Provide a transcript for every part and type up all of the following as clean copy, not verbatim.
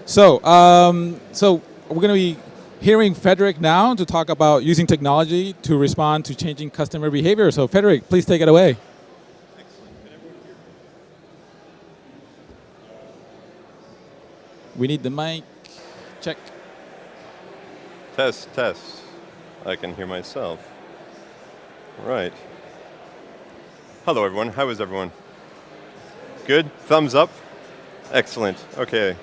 So we're going to be hearing Frederic now to talk about using technology to respond to changing customer behavior. So Frederic, please take it away. We need the mic. Check. Test, test. I can hear myself. Right. Hello, everyone. How is everyone? Good? Thumbs up? Excellent. Okay.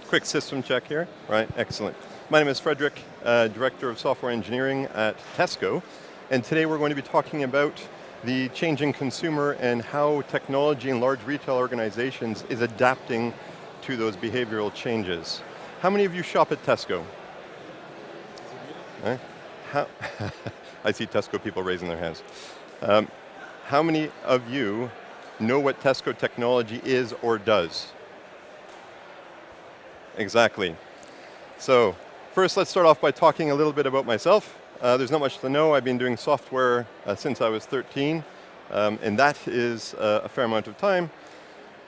Quick system check here. Right, excellent. My name is Frederic, Director of Software Engineering at Tesco, and today we're going to be talking about the changing consumer and how technology in large retail organizations is adapting to those behavioral changes. How many of you shop at Tesco? How I see Tesco people raising their hands. How many of you know what Tesco Technology is or does? Exactly. So first, let's start off by talking a little bit about myself. There's not much to know. I've been doing software since I was 13, and that is a fair amount of time.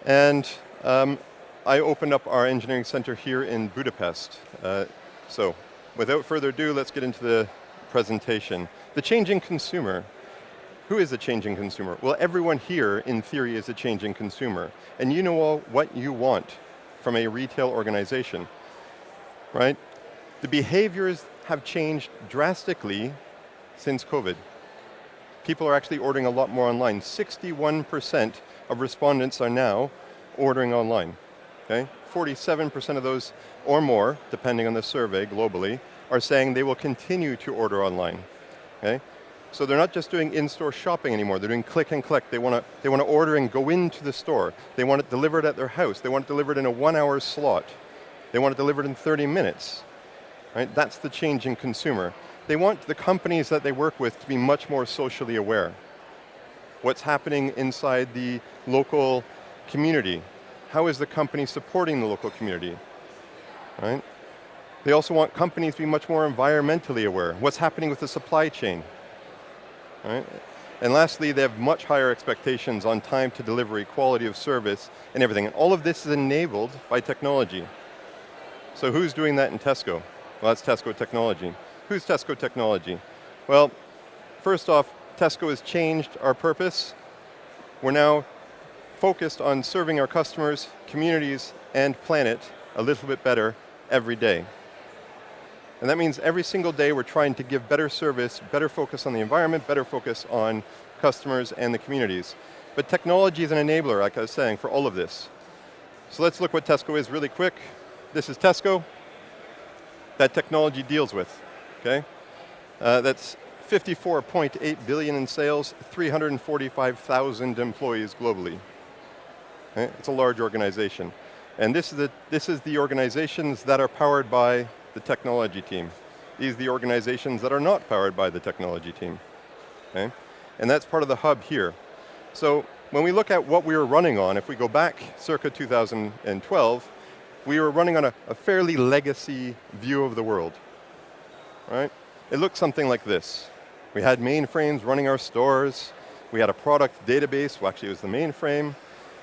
And I opened up our engineering center here in Budapest. So without further ado, let's get into the presentation. The changing consumer. Who is a changing consumer? Well, everyone here, in theory, is a changing consumer. And you know all what you want from a retail organization, right? The behaviors have changed drastically since COVID. People are actually ordering a lot more online. 61% of respondents are now ordering online. Okay? 47% of those or more, depending on the survey globally, are saying they will continue to order online. Okay? So they're not just doing in-store shopping anymore. They're doing click and collect. They want to order and go into the store. They want it delivered at their house. They want it delivered in a 1-hour slot. They want it delivered in 30 minutes. Right? That's the changing consumer. They want the companies that they work with to be much more socially aware. What's happening inside the local community? How is the company supporting the local community? Right? They also want companies to be much more environmentally aware. What's happening with the supply chain? Right? And lastly, they have much higher expectations on time to delivery, quality of service, and everything. And all of this is enabled by technology. So who's doing that in Tesco? Well, that's Tesco Technology. Who's Tesco Technology? Well, first off, Tesco has changed our purpose. We're now focused on serving our customers, communities, and planet a little bit better every day. And that means every single day we're trying to give better service, better focus on the environment, better focus on customers and the communities. But technology is an enabler, like I was saying, for all of this. So let's look what Tesco is really quick. This is Tesco that technology deals with. Okay? That's 54.8 billion in sales, 345,000 employees globally. Okay? It's a large organization. And this is the organizations that are powered by the technology team. These are the organizations that are not powered by the technology team. Okay? And that's part of the hub here. So when we look at what we were running on, if we go back circa 2012, we were running on a fairly legacy view of the world. Right? It looked something like this. We had mainframes running our stores. We had a product database, well, actually it was the mainframe,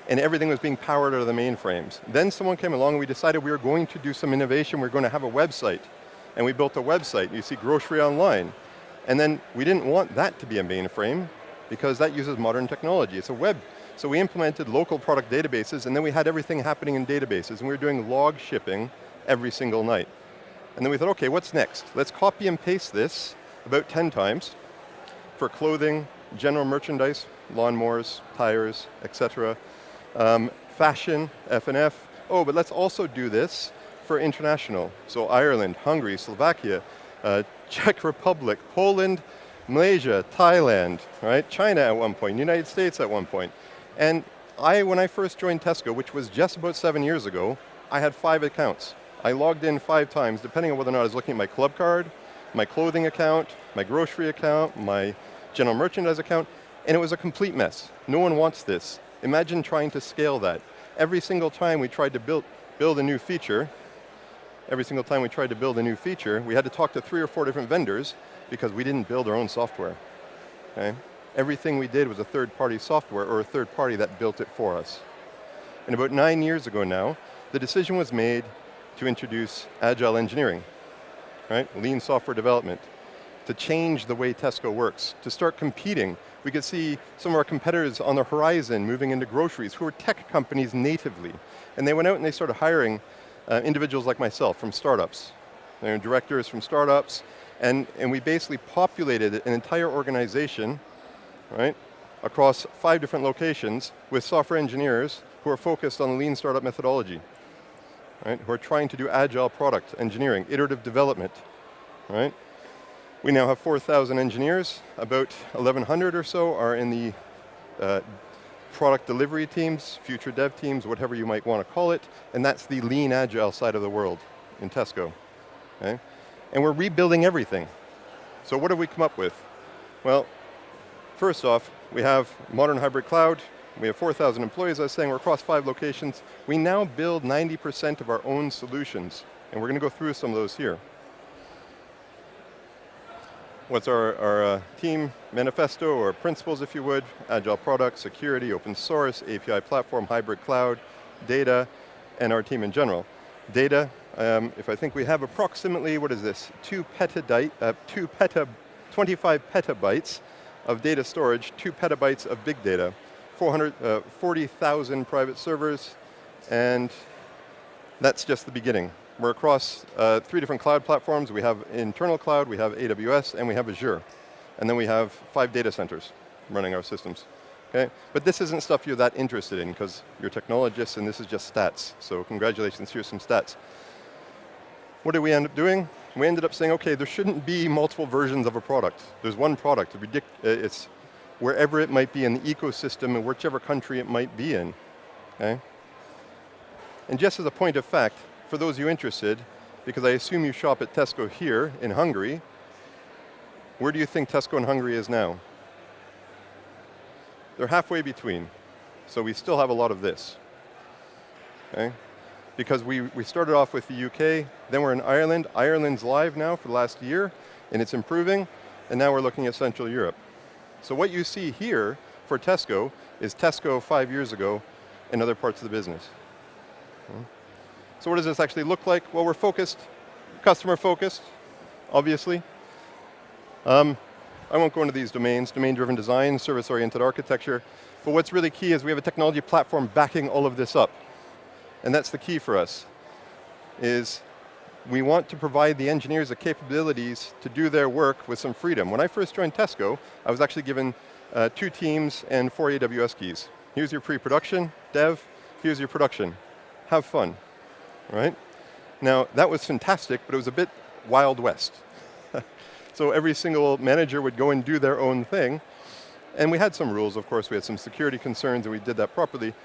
and everything was being powered out of the mainframes. Then someone came along and we decided we were going to do some innovation. We were going to have a website. And we built a website. You see grocery online. And then we didn't want that to be a mainframe because that uses modern technology. It's a web. So we implemented local product databases, and then we had everything happening in databases, and we were doing log shipping every single night. And then we thought, okay, what's next? Let's copy and paste this about 10 times for clothing, general merchandise, lawnmowers, tires, etc. Fashion, F&F. Oh, but let's also do this for international. So Ireland, Hungary, Slovakia, Czech Republic, Poland, Malaysia, Thailand, right? China at one point, United States at one point. And when I first joined Tesco, which was just about 7 years ago, I had 5 accounts. I logged in 5 times, depending on whether or not I was looking at my club card, my clothing account, my grocery account, my general merchandise account, and it was a complete mess. No one wants this. Imagine trying to scale that. Every single time we tried to build a new feature, we had to talk to 3 or 4 different vendors because we didn't build our own software. Okay? Everything we did was a third-party software or a third party that built it for us. And about 9 years ago now, the decision was made to introduce agile engineering, right? Lean software development, to change the way Tesco works, to start competing. We could see some of our competitors on the horizon moving into groceries who are tech companies natively. And they went out and they started hiring individuals like myself from startups, directors from startups, and we basically populated an entire organization, right, across 5 different locations with software engineers who are focused on lean startup methodology, right, who are trying to do agile product engineering, iterative development, right? We now have 4,000 engineers. About 1,100 or so are in the product delivery teams, future dev teams, whatever you might want to call it, and that's the lean agile side of the world in Tesco. Okay? And we're rebuilding everything. So what have we come up with? Well, first off, we have modern hybrid cloud. We have 4,000 employees, I was saying, we're across 5 locations. We now build 90% of our own solutions, and we're going to go through some of those here. What's our team manifesto, or principles, if you would? Agile product, security, open source, API platform, hybrid cloud, data, and our team in general. Data, if I think we have approximately, what is this, 25 petabytes of data storage, 2 petabytes of big data, 40,000 private servers, and that's just the beginning. We're across 3 different cloud platforms. We have internal cloud, we have AWS, and we have Azure. And then we have 5 data centers running our systems. Okay? But this isn't stuff you're that interested in because you're technologists and this is just stats. So congratulations, here's some stats. What did we end up doing? We ended up saying, okay, there shouldn't be multiple versions of a product. There's one product. It's wherever it might be in the ecosystem and whichever country it might be in. Okay? And just as a point of fact, for those of you interested, because I assume you shop at Tesco here in Hungary, where do you think Tesco in Hungary is now? They're halfway between. So we still have a lot of this. Okay? Because we started off with the UK, then we're in Ireland. Ireland's live now for the last year, and it's improving, and now we're looking at Central Europe. So what you see here for Tesco is Tesco 5 years ago in other parts of the business. Okay? So what does this actually look like? Well, we're focused, customer focused, obviously. I won't go into these domains, domain-driven design, service-oriented architecture, but what's really key is we have a technology platform backing all of this up. And that's the key for us, is we want to provide the engineers the capabilities to do their work with some freedom. When I first joined Tesco, I was actually given 2 teams and 4 AWS keys. Here's your pre-production, dev, here's your production. Have fun. Right? Now, that was fantastic, but it was a bit Wild West. So every single manager would go and do their own thing. And we had some rules, of course. We had some security concerns, and we did that properly.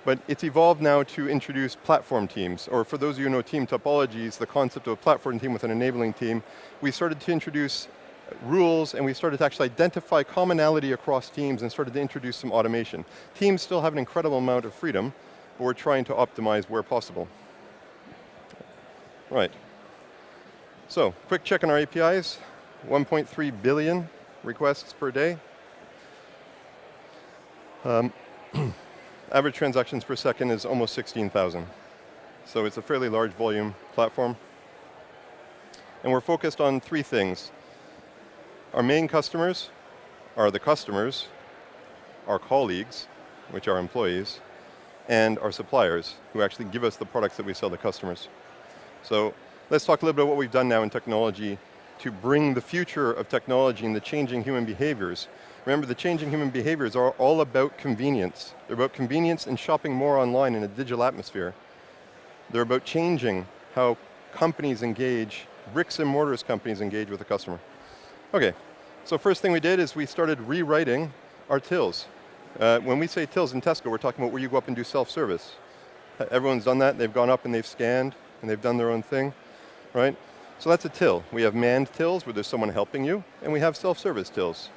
But it's evolved now to introduce platform teams. Or for those of you who know team topologies, the concept of a platform team with an enabling team, we started to introduce rules, and we started to actually identify commonality across teams and started to introduce some automation. Teams still have an incredible amount of freedom, but we're trying to optimize where possible. Right. So, quick check on our APIs. 1.3 billion requests per day. Average transactions per second is almost 16,000. So it's a fairly large volume platform. And we're focused on 3 things. Our main customers are the customers, our colleagues, which are employees, and our suppliers, who actually give us the products that we sell to customers. So let's talk a little bit about what we've done now in technology to bring the future of technology and the changing human behaviors. Remember, the changing human behaviors are all about convenience. They're about convenience and shopping more online in a digital atmosphere. They're about changing how companies engage, bricks and mortars companies engage with the customer. Okay, so first thing we did is we started rewriting our tills. When we say tills in Tesco, we're talking about where you go up and do self-service. Everyone's done that. They've gone up and they've scanned and they've done their own thing, right? So that's a till. We have manned tills where there's someone helping you, and we have self-service tills.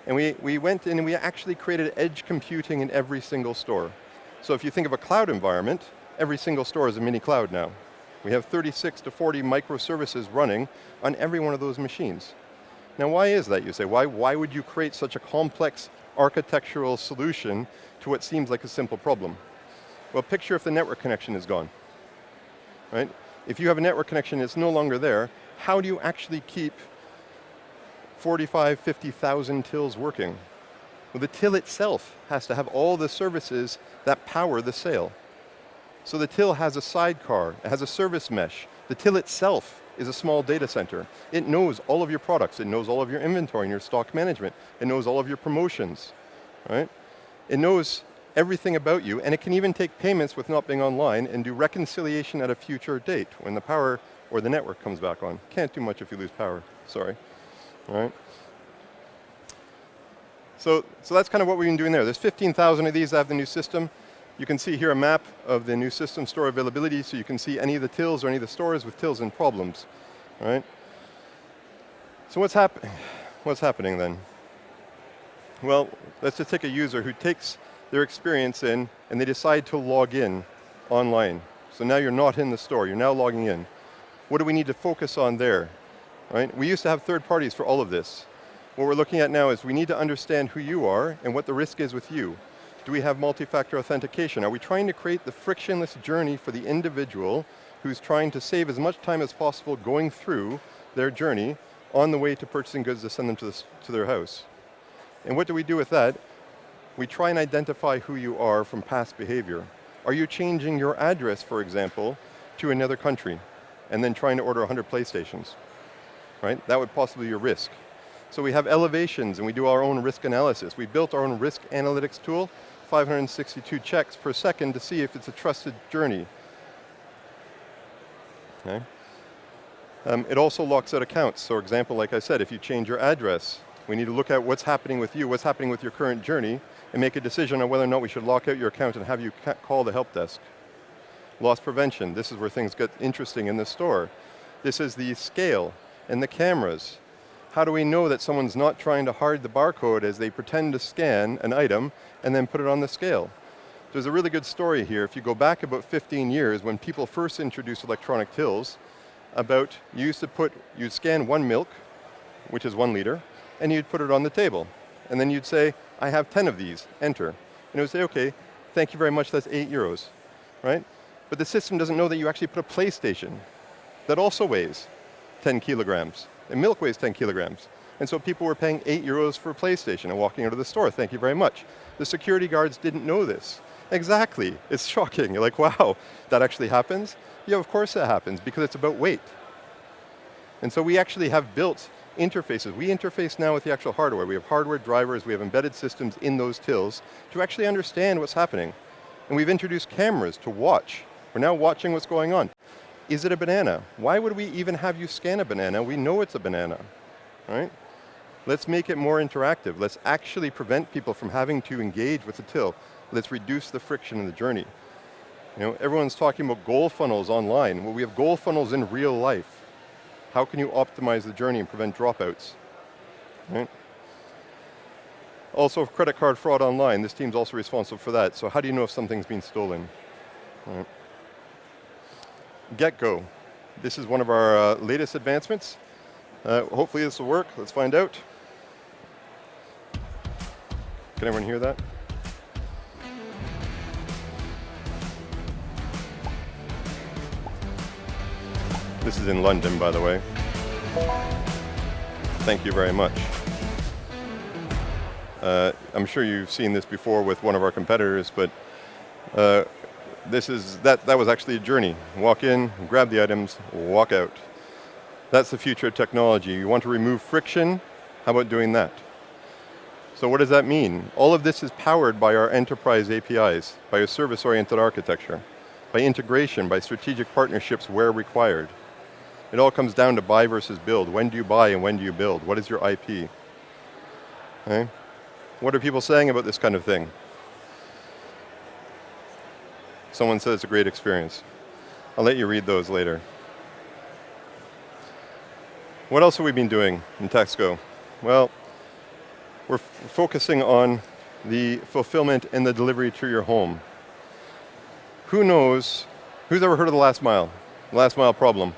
And we went in and we actually created edge computing in every single store. So if you think of a cloud environment, every single store is a mini cloud now. We have 36 to 40 microservices running on every one of those machines. Now, why is that, you say? Why would you create such a complex architectural solution to what seems like a simple problem? Well, picture if the network connection is gone, right? If you have a network connection, it's no longer there. How do you actually keep 45, 50,000 tills working? Well, the till itself has to have all the services that power the sale. So the till has a sidecar, it has a service mesh. The till itself is a small data center. It knows all of your products, it knows all of your inventory and your stock management, it knows all of your promotions, right? It knows everything about you, and it can even take payments with not being online and do reconciliation at a future date when the power or the network comes back on. Can't do much if you lose power, sorry, all right? So that's kind of what we've been doing there. There's 15,000 of these that have the new system. You can see here a map of the new system store availability, so you can see any of the tills or any of the stores with tills and problems, right? So what's happening then? Well, let's just take a user who takes their experience in and they decide to log in online. So now you're not in the store, you're now logging in. What do we need to focus on there, right? We used to have third parties for all of this. What we're looking at now is we need to understand who you are and what the risk is with you. Do we have multi-factor authentication? Are we trying to create the frictionless journey for the individual who's trying to save as much time as possible going through their journey on the way to purchasing goods to send them to their house? And what do we do with that? We try and identify who you are from past behavior. Are you changing your address, for example, to another country and then trying to order 100 PlayStations, right? That would possibly be your risk. So we have elevations and we do our own risk analysis. We built our own risk analytics tool, 562 checks per second to see if it's a trusted journey. Okay. It also locks out accounts. So for example, like I said, if you change your address, we need to look at what's happening with you, what's happening with your current journey, and make a decision on whether or not we should lock out your account and have you call the help desk. Loss prevention, this is where things get interesting in the store. This is the scale and the cameras. How do we know that someone's not trying to hide the barcode as they pretend to scan an item and then put it on the scale? There's a really good story here. If you go back about 15 years when people first introduced electronic tills, you'd scan one milk, which is 1 liter, and you'd put it on the table. And then you'd say, I have 10 of these, enter. And it would say, okay, thank you very much, that's €8, right? But the system doesn't know that you actually put a PlayStation that also weighs 10 kilograms. And milk weighs 10 kilograms. And so people were paying €8 for a PlayStation and walking out of the store, thank you very much. The security guards didn't know this. Exactly, it's shocking. You're like, wow, that actually happens? Yeah, of course that happens, because it's about weight. And so we actually have built interfaces. We interface now with the actual hardware. We have hardware drivers, we have embedded systems in those tills to actually understand what's happening. And we've introduced cameras to watch. We're now watching what's going on. Is it a banana? Why would we even have you scan a banana? We know it's a banana, right? Let's make it more interactive. Let's actually prevent people from having to engage with the till. Let's reduce the friction in the journey. You know, everyone's talking about goal funnels online. Well, we have goal funnels in real life. How can you optimize the journey and prevent dropouts, right? Also, credit card fraud online. This team's also responsible for that. So how do you know if something's been stolen? Right. Get-Go. This is one of our latest advancements. Hopefully this will work. Let's find out. Can everyone hear that? This is in London, by the way. Thank you very much. I'm sure you've seen this before with one of our competitors, but that was actually a journey. Walk in, grab the items, walk out. That's the future of technology. You want to remove friction? How about doing that? So what does that mean? All of this is powered by our enterprise APIs, by a service-oriented architecture, by integration, by strategic partnerships where required. It all comes down to buy versus build. When do you buy and when do you build? What is your IP? Okay? What are people saying about this kind of thing? Someone says it's a great experience. I'll let you read those later. What else have we been doing in Tesco? Well, we're focusing on the fulfillment and the delivery to your home. Who knows, who's ever heard of the last mile? The last mile problem?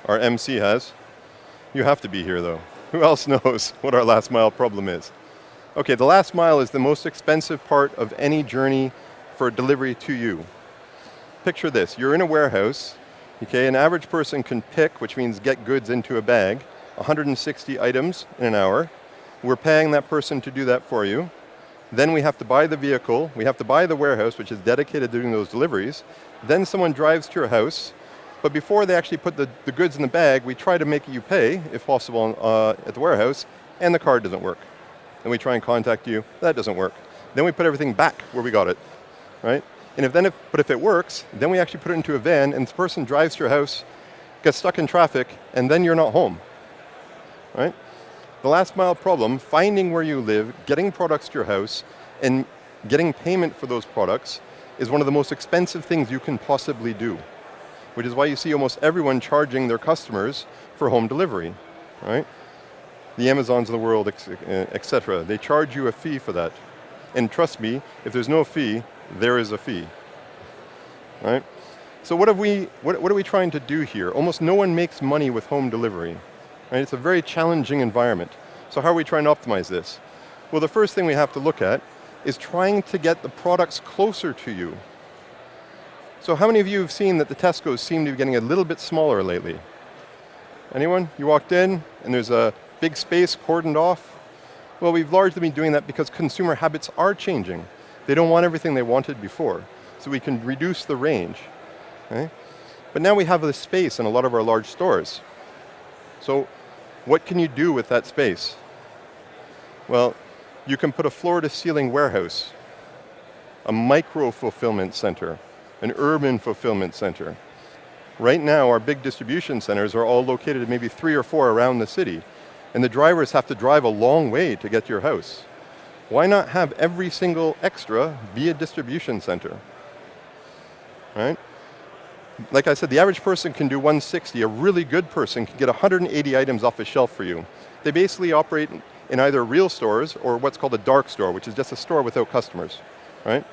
Our MC has. You have to be here though. Who else knows what our last mile problem is? Okay, the last mile is the most expensive part of any journey for delivery to you. picture this. You're in a warehouse. Okay, an average person can pick, which means get goods into a bag, 160 items in an hour. We're paying that person to do that for you. Then we have to buy the vehicle. We have to buy the warehouse, which is dedicated to doing those deliveries. Then someone drives to your house. But before they actually put the goods in the bag, we try to make you pay, if possible, at the warehouse, and the card doesn't work. Then we try and contact you. That doesn't work. Then we put everything back where we got it, right? And if it works, then we actually put it into a van, and this person drives to your house, gets stuck in traffic, and then you're not home, right? The last mile problem, finding where you live, getting products to your house, and getting payment for those products is one of the most expensive things you can possibly do, which is why you see almost everyone charging their customers for home delivery, right? The Amazons of the world, etc. They charge you a fee for that. And trust me, if there's no fee, there is a fee, right? So what are we trying to do here? Almost no one makes money with home delivery, right? It's a very challenging environment. So how are we trying to optimize this? Well, the first thing we have to look at is trying to get the products closer to you. So how many of you have seen that the Tesco's seem to be getting a little bit smaller lately? Anyone? You walked in and there's a big space cordoned off? Well, we've largely been doing that because consumer habits are changing. They don't want everything they wanted before. So we can reduce the range. Okay? But now we have the space in a lot of our large stores. So what can you do with that space? Well, you can put a floor-to-ceiling warehouse, a micro-fulfillment center, an urban fulfillment center. Right now, our big distribution centers are all located at maybe 3 or 4 around the city, and the drivers have to drive a long way to get to your house. Why not have every single extra be a distribution center? Right? Like I said, the average person can do 160. A really good person can get 180 items off a shelf for you. They basically operate in either real stores or what's called a dark store, which is just a store without customers, right?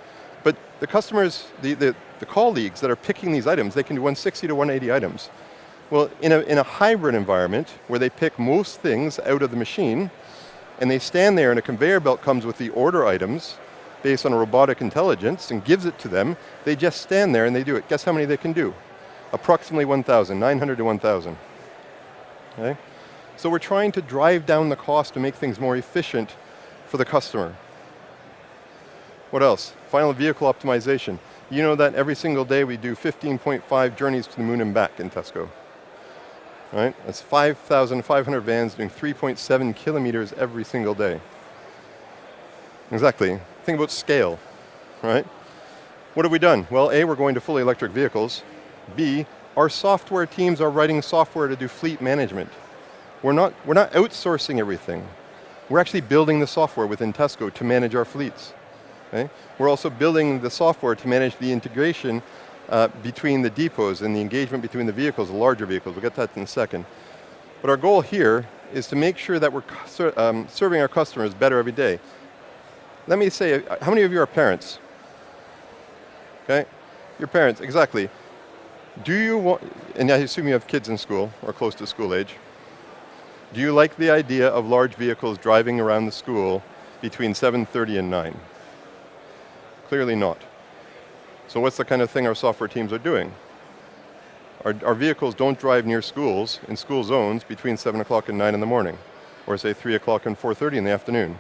But the customers, the colleagues that are picking these items, they can do 160 to 180 items. Well, in a hybrid environment where they pick most things out of the machine, and they stand there and a conveyor belt comes with the order items based on a robotic intelligence and gives it to them, they just stand there and they do it. Guess how many they can do? Approximately 1,000, 900 to 1,000. Okay? So we're trying to drive down the cost to make things more efficient for the customer. What else? Final vehicle optimization. You know that every single day we do 15.5 journeys to the moon and back in Tesco. Right? That's 5,500 vans doing 3.7 kilometers every single day. Exactly. Think about scale, right? What have we done? Well, A, we're going to fully electric vehicles. B, our software teams are writing software to do fleet management. We're not outsourcing everything. We're actually building the software within Tesco to manage our fleets. Okay? We're also building the software to manage the integration between the depots and the engagement between the vehicles, the larger vehicles. We'll get to that in a second. But our goal here is to make sure that we're serving our customers better every day. Let me say, how many of you are parents? Okay? You're parents, exactly. Do you want, and I assume you have kids in school or close to school age. Do you like the idea of large vehicles driving around the school between 7:30 and 9? Clearly not. So what's the kind of thing our software teams are doing? Our vehicles don't drive near schools in school zones between 7 o'clock and 9 in the morning, or say 3 o'clock and 4:30 in the afternoon.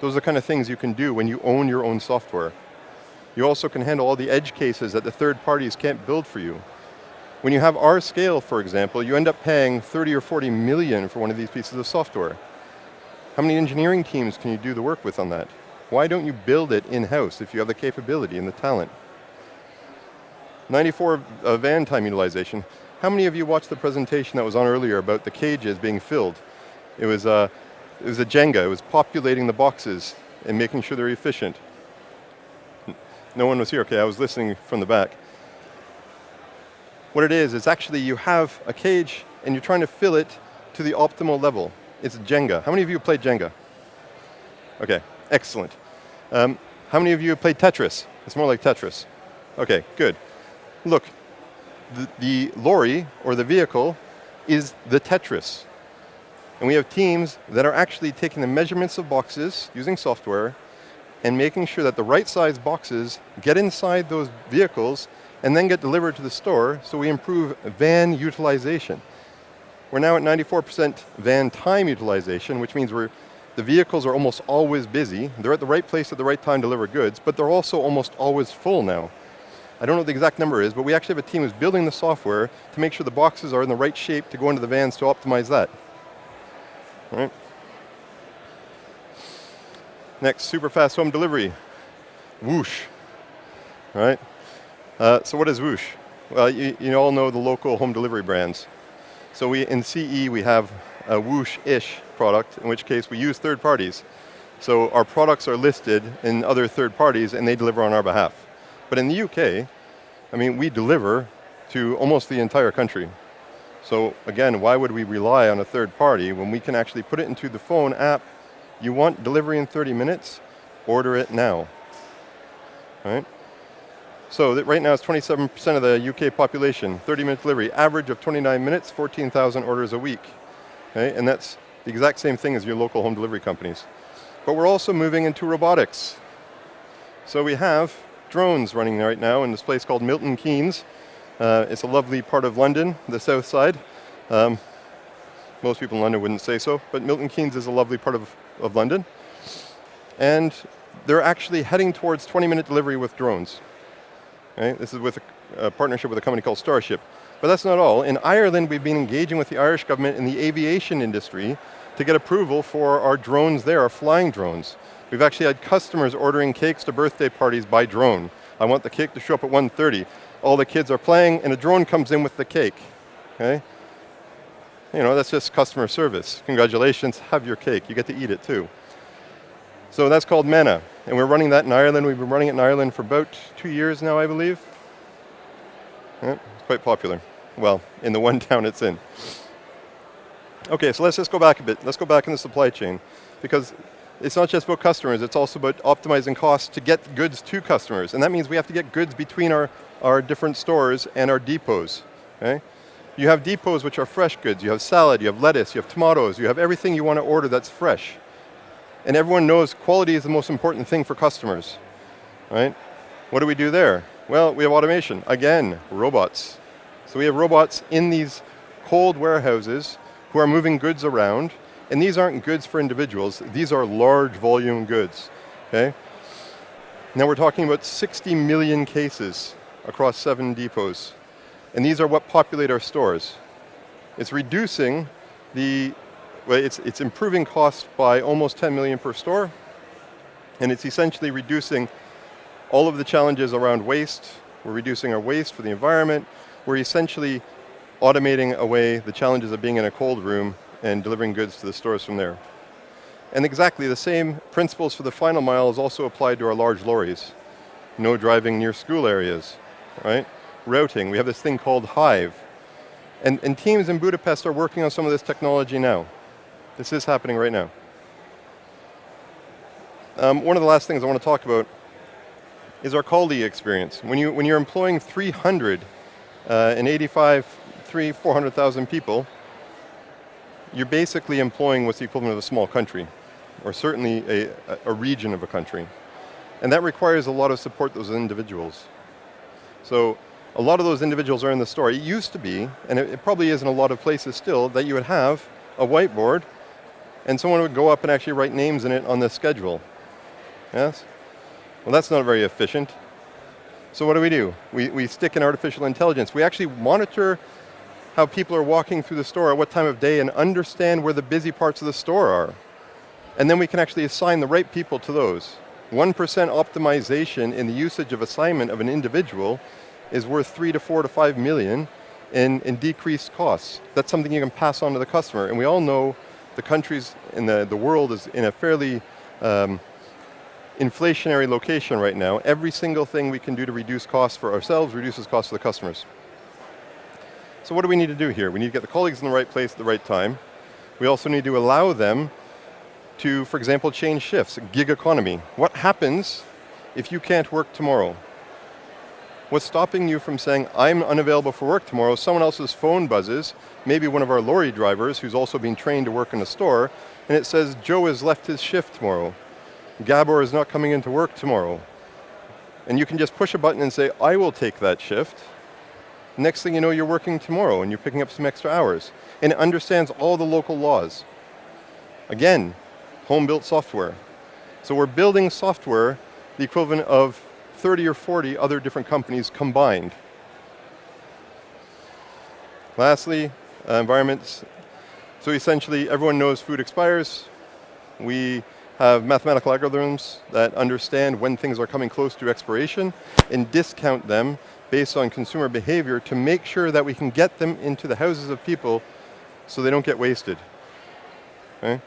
Those are the kind of things you can do when you own your own software. You also can handle all the edge cases that the third parties can't build for you. When you have our scale, for example, you end up paying 30 or 40 million for one of these pieces of software. How many engineering teams can you do the work with on that? Why don't you build it in-house if you have the capability and the talent? 94 van time utilization. How many of you watched the presentation that was on earlier about the cages being filled? It was a Jenga. It was populating the boxes and making sure they're efficient. No one was here. Okay, I was listening from the back. What it is actually you have a cage and you're trying to fill it to the optimal level. It's Jenga. How many of you have played Jenga? Okay, excellent. How many of you have played Tetris? It's more like Tetris. Okay, good. Look, the lorry or the vehicle is the Tetris. And we have teams that are actually taking the measurements of boxes using software and making sure that the right size boxes get inside those vehicles and then get delivered to the store, so we improve van utilization. We're now at 94% van time utilization, which means the vehicles are almost always busy. They're at the right place at the right time to deliver goods, but they're also almost always full now. I don't know what the exact number is, but we actually have a team who's building the software to make sure the boxes are in the right shape to go into the vans to optimize that. All right. Next, super fast home delivery. Whoosh. All right. So what is Whoosh? Well, you all know the local home delivery brands. So in CE, we have a Whoosh-ish product, in which case we use third parties. So our products are listed in other third parties, and they deliver on our behalf. But in the UK, I mean, we deliver to almost the entire country. So again, why would we rely on a third party when we can actually put it into the phone app? You want delivery in 30 minutes? Order it now. All right? So right now it's 27% of the UK population, 30-minute delivery, average of 29 minutes, 14,000 orders a week. Okay? And that's the exact same thing as your local home delivery companies. But we're also moving into robotics. So we have drones running right now in this place called Milton Keynes. It's a lovely part of London, the south side. Most people in London wouldn't say so, but Milton Keynes is a lovely part of London. And they're actually heading towards 20-minute delivery with drones. Okay? This is with a partnership with a company called Starship. But that's not all. In Ireland, we've been engaging with the Irish government in the aviation industry to get approval for our drones there, our flying drones. We've actually had customers ordering cakes to birthday parties by drone. I want the cake to show up at 1:30. All the kids are playing, and a drone comes in with the cake. Okay? You know, that's just customer service. Congratulations, have your cake. You get to eat it too. So that's called Manna, and we're running that in Ireland. We've been running it in Ireland for about 2 years now, I believe. Yeah, it's quite popular. Well, in the one town it's in. Okay, so let's just go back a bit. Let's go back in the supply chain, because it's not just about customers, it's also about optimizing costs to get goods to customers. And that means we have to get goods between our different stores and our depots. Okay? You have depots which are fresh goods. You have salad, you have lettuce, you have tomatoes, you have everything you want to order that's fresh. And everyone knows quality is the most important thing for customers. Right? What do we do there? Well, we have automation. Again, robots. So we have robots in these cold warehouses who are moving goods around. And these aren't goods for individuals. These are large volume goods. Okay? Now we're talking about 60 million cases across 7 depots. And these are what populate our stores. It's reducing it's improving costs by almost 10 million per store. And it's essentially reducing all of the challenges around waste. We're reducing our waste for the environment. We're essentially automating away the challenges of being in a cold room and delivering goods to the stores from there. And exactly the same principles for the final mile is also applied to our large lorries. No driving near school areas, right? Routing, we have this thing called Hive. And teams in Budapest are working on some of this technology now. This is happening right now. One of the last things I want to talk about is our colleague experience. When you're employing 400,000 people, you're basically employing what's the equivalent of a small country, or certainly a region of a country. And that requires a lot of support those individuals. So a lot of those individuals are in the store. It used to be, and it probably is in a lot of places still, that you would have a whiteboard and someone would go up and actually write names in it on the schedule. Yes? Well, that's not very efficient. So what do? We stick in artificial intelligence. We actually monitor how people are walking through the store at what time of day and understand where the busy parts of the store are. And then we can actually assign the right people to those. 1% optimization in the usage of assignment of an individual is worth 3 to 4 to 5 million in decreased costs. That's something you can pass on to the customer. And we all know the countries in the world is in a fairly inflationary location right now. Every single thing we can do to reduce costs for ourselves reduces costs for the customers. So what do we need to do here? We need to get the colleagues in the right place at the right time. We also need to allow them to, for example, change shifts, gig economy. What happens if you can't work tomorrow? What's stopping you from saying, I'm unavailable for work tomorrow, someone else's phone buzzes, maybe one of our lorry drivers who's also been trained to work in a store, and it says, Joe has left his shift tomorrow. Gabor is not coming into work tomorrow. And you can just push a button and say, I will take that shift. Next thing you know, you're working tomorrow and you're picking up some extra hours. And it understands all the local laws. Again, home-built software. So we're building software the equivalent of 30 or 40 other different companies combined. Lastly, environments. So essentially, everyone knows food expires. We have mathematical algorithms that understand when things are coming close to expiration and discount them based on consumer behavior to make sure that we can get them into the houses of people so they don't get wasted. Okay?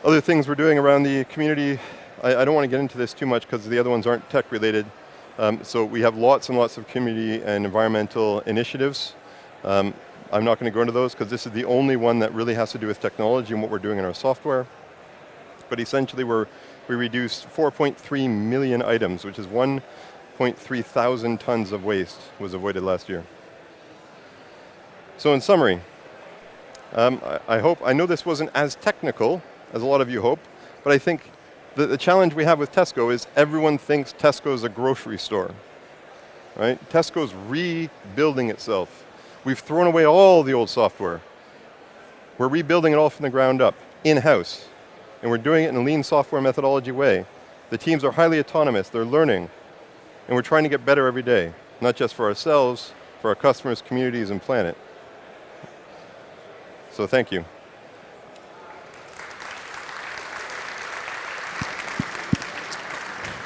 Other things we're doing around the community, I don't want to get into this too much because the other ones aren't tech related. So we have lots and lots of community and environmental initiatives. I'm not going to go into those because this is the only one that really has to do with technology and what we're doing in our software. But essentially we reduced 4.3 million items, which is 1.3 thousand tons of waste was avoided last year. So in summary, I know this wasn't as technical as a lot of you hope, but I think the challenge we have with Tesco is everyone thinks Tesco is a grocery store. Right? Tesco's rebuilding itself. We've thrown away all the old software. We're rebuilding it all from the ground up, in-house. And we're doing it in a lean software methodology way. The teams are highly autonomous, they're learning, and we're trying to get better every day, not just for ourselves, for our customers, communities, and planet. So thank you.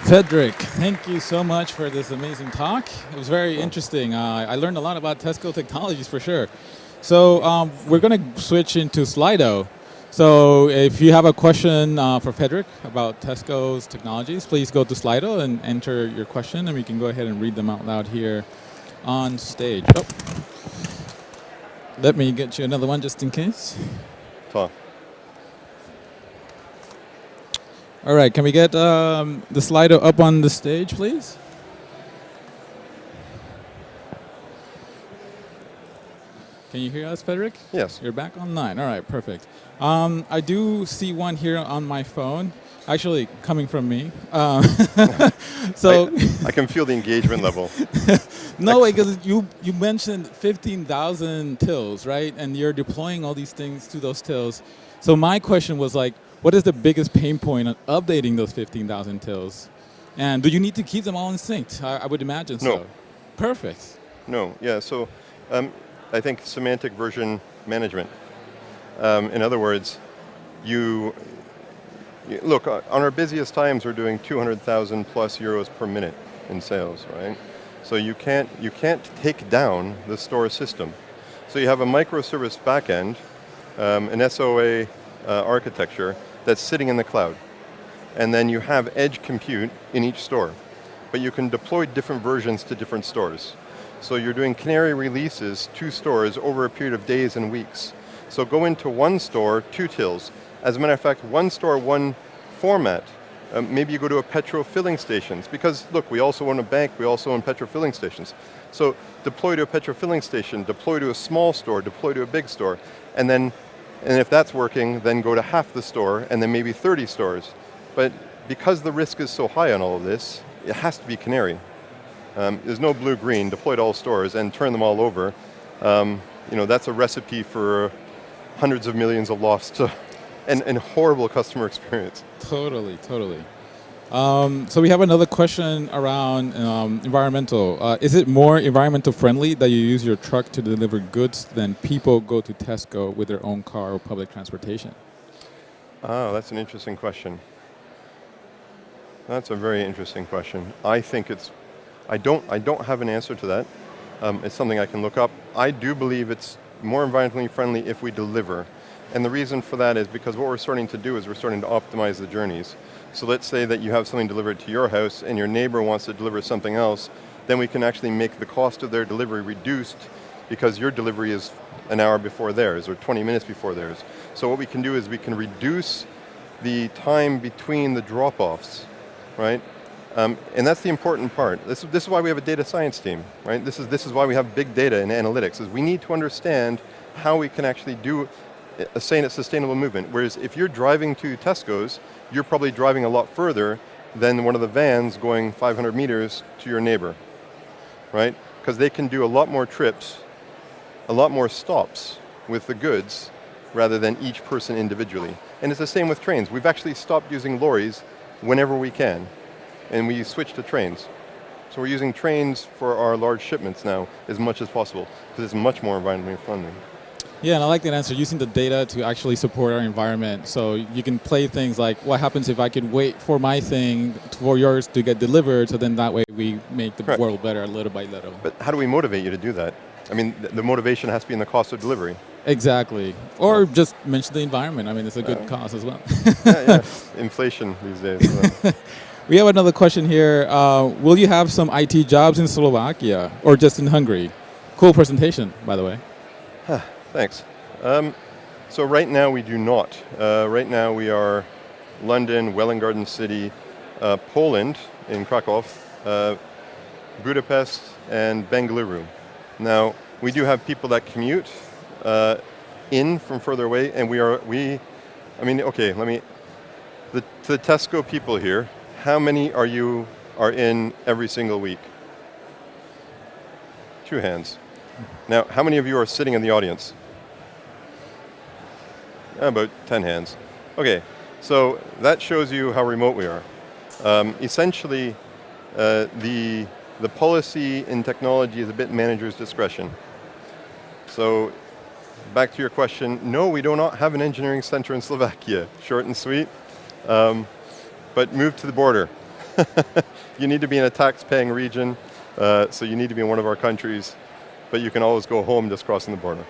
Frederic, thank you so much for this amazing talk. It was very interesting. I learned a lot about Tesco Technologies for sure. So we're going to switch into Slido. So if you have a question for Frederic about Tesco's technologies, please go to Slido and enter your question, and we can go ahead and read them out loud here on stage. Oh. Let me get you another one just in case. Talk. All right, can we get the Slido up on the stage, please? Can you hear us, Frederic? Yes. You're back online. All right, perfect. I do see one here on my phone, actually coming from me. So I can feel the engagement level. No, because you mentioned 15,000 tills, right? And you're deploying all these things to those tills. So my question was like, what is the biggest pain point on updating those 15,000 tills? And do you need to keep them all in sync? I would imagine so. No. Perfect. No, yeah, so I think semantic version management. In other words, you look, on our busiest times, we're doing 200,000 plus euros per minute in sales, right? So you can't take down the store system. So you have a microservice backend, an SOA architecture that's sitting in the cloud. And then you have edge compute in each store. But you can deploy different versions to different stores. So you're doing canary releases to stores over a period of days and weeks. So go into one store, 2 tills. As a matter of fact, one store, one format. Maybe you go to a petrol filling stations. Because look, we also own a bank, we also own petrol filling stations. So deploy to a petrol filling station, deploy to a small store, deploy to a big store. And if that's working, then go to half the store, and then maybe 30 stores. But because the risk is so high on all of this, it has to be canary. There's no blue-green, deploy to all stores and turn them all over. That's a recipe for hundreds of millions of lost and horrible customer experience. Totally. So we have another question around environmental. Is it more environmental friendly that you use your truck to deliver goods than people go to Tesco with their own car or public transportation? Oh, that's an interesting question. That's a very interesting question. I think I don't have an answer to that. It's something I can look up. I do believe it's more environmentally friendly if we deliver. And the reason for that is because what we're starting to do is we're starting to optimize the journeys. So let's say that you have something delivered to your house and your neighbor wants to deliver something else, then we can actually make the cost of their delivery reduced because your delivery is an hour before theirs or 20 minutes before theirs. So what we can do is we can reduce the time between the drop-offs, right? And that's the important part. This is why we have a data science team, right? This is why we have big data and analytics, is we need to understand how we can actually do a sustainable movement. Whereas if you're driving to Tesco's, you're probably driving a lot further than one of the vans going 500 meters to your neighbor, right? Because they can do a lot more trips, a lot more stops with the goods rather than each person individually. And it's the same with trains. We've actually stopped using lorries whenever we can, and we switch to trains. So we're using trains for our large shipments now as much as possible because it's much more environmentally friendly. Yeah, and I like that answer, using the data to actually support our environment. So you can play things like, what happens if I could wait for my thing for yours to get delivered, so then that way we make the world better little by little. But how do we motivate you to do that? I mean, the motivation has to be in the cost of delivery. Exactly. Or just mention the environment. I mean, it's a good cause as well. Yeah. Inflation these days. We have another question here. Will you have some IT jobs in Slovakia or just in Hungary? Cool presentation, by the way. Thanks. So right now we do not. Right now we are London, Welwyn Garden City, Poland in Krakow, Budapest, and Bengaluru. Now we do have people that commute in from further away, and the Tesco people here. How many are in every single week? 2 hands. Now, how many of you are sitting in the audience? About 10 hands. Okay, so that shows you how remote we are. Essentially, the policy in technology is a bit manager's discretion. So, back to your question, no, we do not have an engineering center in Slovakia. Short and sweet. But move to the border. You need to be in a tax-paying region, so you need to be in one of our countries, but you can always go home just crossing the border.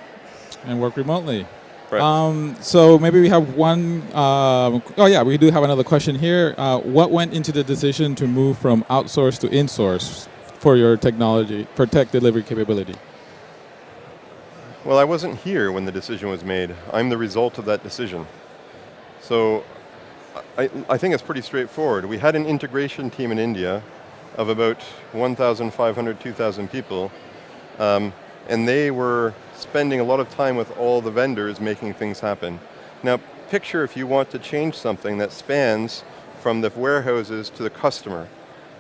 And work remotely. Right. So maybe we have one, we do have another question here. What went into the decision to move from outsource to insource for your technology, for tech delivery capability? Well, I wasn't here when the decision was made. I'm the result of that decision. So I think it's pretty straightforward. We had an integration team in India of about 1,500, 2,000 people, and they were spending a lot of time with all the vendors making things happen. Now, picture if you want to change something that spans from the warehouses to the customer.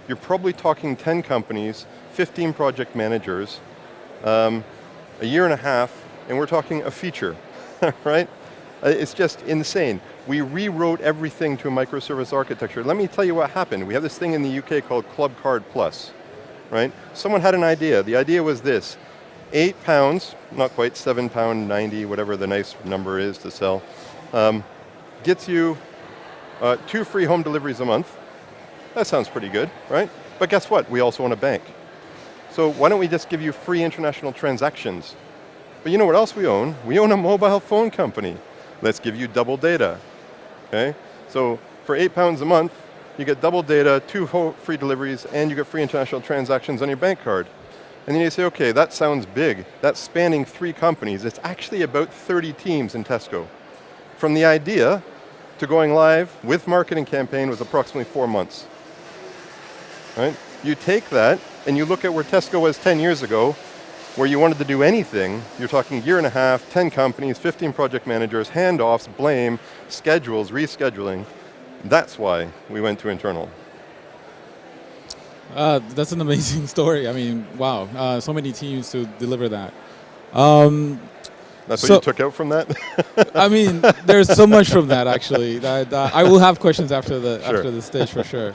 You're probably talking 10 companies, 15 project managers, a year and a half, and we're talking a feature, right? It's just insane. We rewrote everything to a microservice architecture. Let me tell you what happened. We have this thing in the UK called Club Card Plus, right? Someone had an idea. The idea was this: £8, not quite £7.90, whatever the nice number is to sell, gets you 2 free home deliveries a month. That sounds pretty good, right? But guess what? We also own a bank. So why don't we just give you free international transactions? But you know what else we own? We own a mobile phone company. Let's give you double data. Okay? So for £8 a month, you get double data, 2 free deliveries, and you get free international transactions on your bank card. And then you say, okay, that sounds big. That's spanning 3 companies. It's actually about 30 teams in Tesco. From the idea to going live with marketing campaign was approximately 4 months. Right? You take that and you look at where Tesco was 10 years ago, where you wanted to do anything, you're talking a year and a half, 10 companies, 15 project managers, handoffs, blame, schedules, rescheduling. That's why we went to internal. That's an amazing story. I mean, wow, so many teams to deliver that. That's what you took out from that? I mean, there's so much from that, actually. I will have questions after the stage for sure.